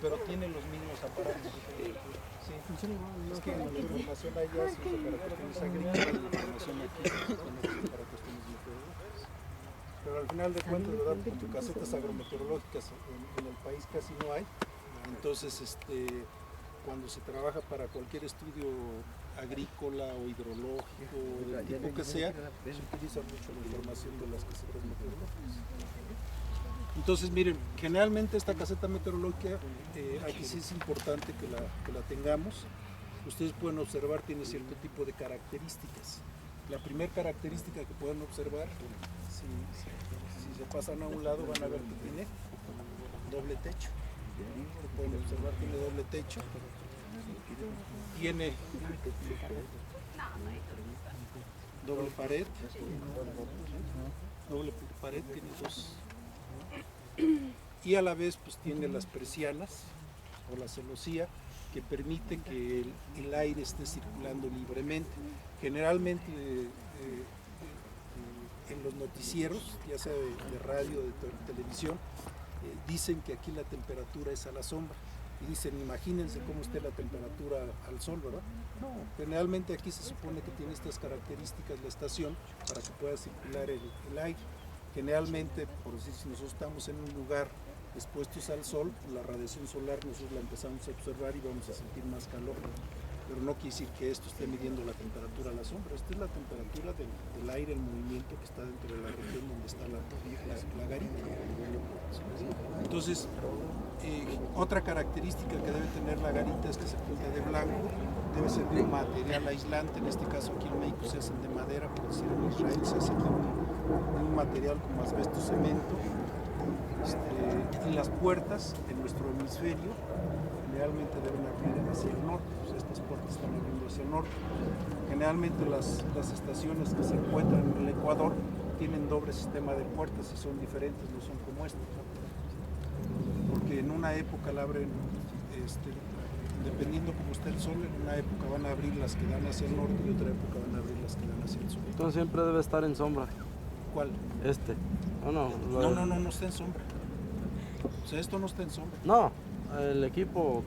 pero tiene los mismos aparatos. Sí, funciona igual. Es que la información allá se usa para cuestiones agrícolas y la información aquí se usa para cuestiones meteorológicas. Pero al final de cuentas, ¿verdad? Porque casetas agrometeorológicas en el país casi no hay. Entonces, cuando se trabaja para cualquier estudio agrícola o hidrológico, del tipo que sea, se utiliza mucho la información de las casetas meteorológicas. Entonces, miren, generalmente esta caseta meteorológica, aquí sí es importante que la tengamos. Ustedes pueden observar, tiene cierto tipo de características. La primera característica que pueden observar, si se pasan a un lado, van a ver que tiene doble techo. Pueden observar, tiene doble techo. Tiene doble pared. Doble pared, tiene dos. Y a la vez pues tiene las persianas o la celosía que permite que el aire esté circulando libremente. Generalmente en los noticieros, ya sea de radio o de televisión, dicen que aquí la temperatura es a la sombra. Y dicen, imagínense cómo esté la temperatura al sol, ¿verdad? No, generalmente aquí se supone que tiene estas características la estación para que pueda circular el aire. Generalmente, por decir, si nosotros estamos en un lugar expuestos al sol, la radiación solar nosotros la empezamos a observar y vamos a sentir más calor. Pero no quiere decir que esto esté midiendo la temperatura a la sombra, esta es la temperatura del aire en movimiento que está dentro de la región donde está la garita. Entonces, otra característica que debe tener la garita es que se pinta de blanco, debe ser de un material aislante, en este caso aquí en México se hacen de madera, por decir en Israel se hace de un material como asbesto cemento. Y las puertas en nuestro hemisferio generalmente deben abrir hacia el norte, pues estas puertas están abriendo hacia el norte. Generalmente las estaciones que se encuentran en el Ecuador tienen doble sistema de puertas y son diferentes, no son como estas, porque en una época la abren, dependiendo cómo esté el sol, en una época van a abrir las que dan hacia el norte y otra época van a abrir las que dan hacia el sur. Entonces siempre debe estar en sombra. ¿Cuál? No está en sombra. O sea, esto no está en sombra. No, el equipo...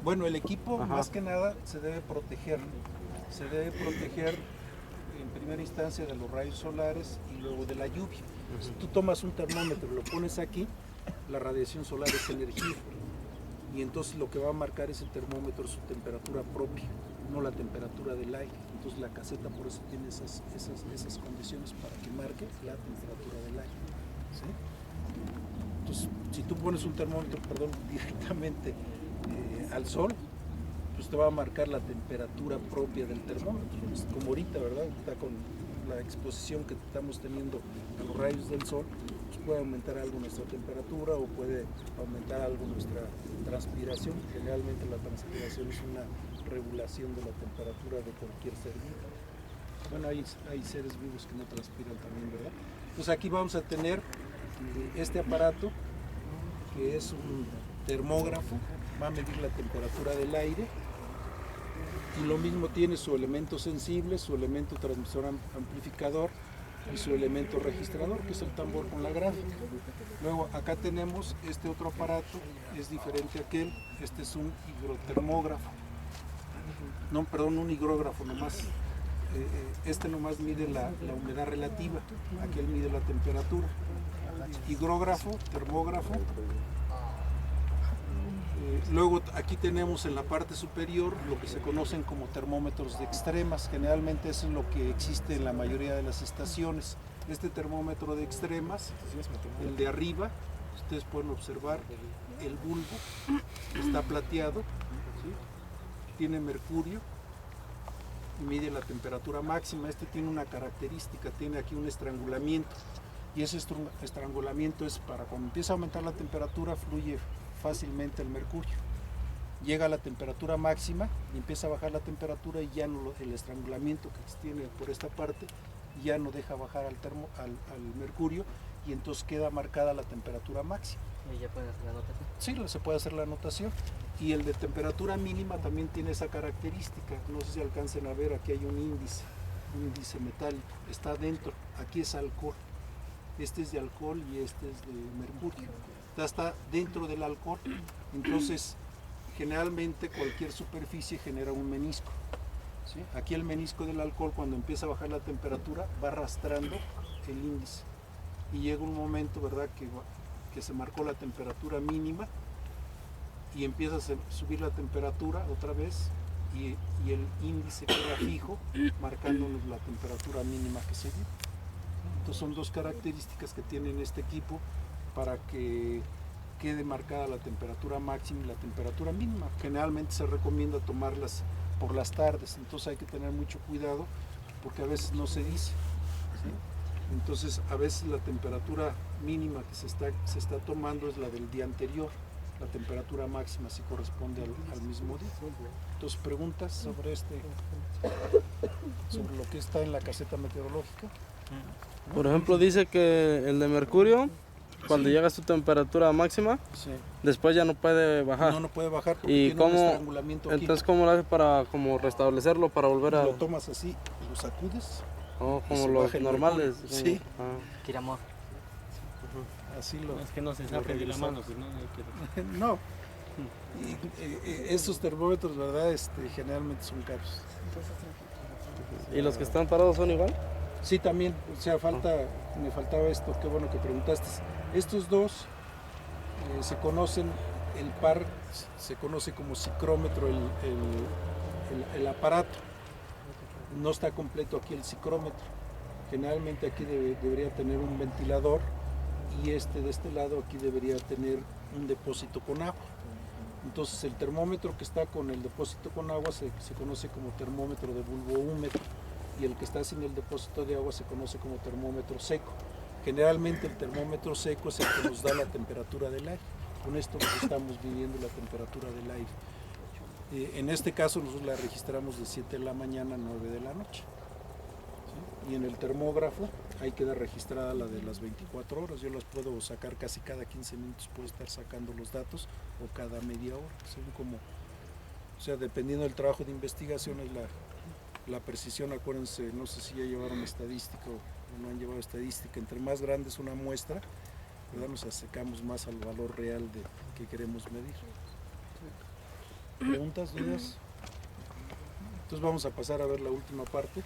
Bueno, el equipo más que nada se debe proteger. Se debe proteger en primera instancia de los rayos solares y luego de la lluvia. Si tú tomas un termómetro y lo pones aquí, la radiación solar es energía. Y entonces lo que va a marcar ese termómetro es su temperatura propia, no la temperatura del aire. Entonces la caseta por eso tiene esas condiciones para que marque la temperatura del aire. ¿Sí? Entonces, si tú pones un termómetro, directamente al sol, pues te va a marcar la temperatura propia del termómetro, como ahorita, ¿verdad? Está con la exposición que estamos teniendo a los rayos del sol, pues puede aumentar algo nuestra temperatura o puede aumentar algo nuestra transpiración. Generalmente la transpiración es una regulación de la temperatura de cualquier ser vivo. Bueno, hay seres vivos que no transpiran también, ¿verdad? Entonces aquí vamos a tener este aparato que es un termógrafo, va a medir la temperatura del aire y lo mismo tiene su elemento sensible, su elemento transmisor amplificador y su elemento registrador, que es el tambor con la gráfica. Luego acá tenemos este otro aparato, es diferente a aquel, este es un higrotermógrafo, un higrógrafo nomás. Este nomás mide la humedad relativa, aquel mide la temperatura. Higrógrafo, termógrafo. Luego aquí tenemos en la parte superior lo que se conocen como termómetros de extremas. Generalmente eso es lo que existe en la mayoría de las estaciones. Este termómetro de extremas, el de arriba, ustedes pueden observar el bulbo, está plateado, ¿sí? Tiene mercurio, mide la temperatura máxima. Este tiene una característica, tiene aquí un estrangulamiento, y ese estrangulamiento es para cuando empieza a aumentar la temperatura fluye fácilmente el mercurio, llega a la temperatura máxima y empieza a bajar la temperatura y ya no, el estrangulamiento que tiene por esta parte ya no deja bajar al mercurio y entonces queda marcada la temperatura máxima. ¿Y ya puede hacer la anotación? Sí, se puede hacer la anotación. Y el de temperatura mínima también tiene esa característica. No sé si alcancen a ver, aquí hay un índice metálico, está adentro, aquí es alcohol. Este es de alcohol y este es de mercurio. está dentro del alcohol. Entonces, generalmente cualquier superficie genera un menisco. ¿Sí? Aquí el menisco del alcohol, cuando empieza a bajar la temperatura, va arrastrando el índice. Y llega un momento, ¿verdad?, que se marcó la temperatura mínima y empieza a subir la temperatura otra vez y el índice queda fijo, marcándonos la temperatura mínima que se dio. Entonces son dos características que tienen este equipo para que quede marcada la temperatura máxima y la temperatura mínima. Generalmente se recomienda tomarlas por las tardes, entonces hay que tener mucho cuidado porque a veces no se dice, ¿sí? Entonces a veces la temperatura mínima que se está tomando es la del día anterior, la temperatura máxima sí corresponde al mismo día. Entonces, preguntas sobre sobre lo que está en la caseta meteorológica. Por ejemplo, dice que el de mercurio, cuando llega a su temperatura máxima, Sí. después ya no puede bajar. No puede bajar porque ¿Y tiene un cómo, estrangulamiento aquí. entonces cómo lo hace para como restablecerlo, para volver a... Lo tomas así, lo sacudes. Oh, y como se los baja el normales. mercurio. Sí. Kiramor. Así lo. Es que no se lo saque de la regresamos. mano, pues no hay que... No. Y estos termómetros, ¿verdad? Generalmente son caros. ¿Y los que están parados son igual? Sí, también. O sea, me faltaba esto. Qué bueno que preguntaste. Estos dos se conocen, el par se conoce como cicrómetro, el aparato. No está completo aquí el cicrómetro. Generalmente aquí debería tener un ventilador y de este lado aquí debería tener un depósito con agua. Entonces el termómetro que está con el depósito con agua se conoce como termómetro de bulbo húmedo y el que está sin el depósito de agua se conoce como termómetro seco. Generalmente el termómetro seco es el que nos da la temperatura del aire. Con esto estamos midiendo la temperatura del aire. En este caso nosotros la registramos de 7 de la mañana a 9 de la noche. ¿Sí? Y en el termógrafo ahí queda registrada la de las 24 horas. Yo las puedo sacar casi cada 15 minutos, puedo estar sacando los datos o cada media hora, según como, o sea, dependiendo del trabajo de investigación es la precisión. Acuérdense, no sé si ya llevaron estadística o no han llevado estadística. Entre más grande es una muestra, ¿verdad?, nos acercamos más al valor real que queremos medir. ¿Preguntas, dudas? Entonces vamos a pasar a ver la última parte.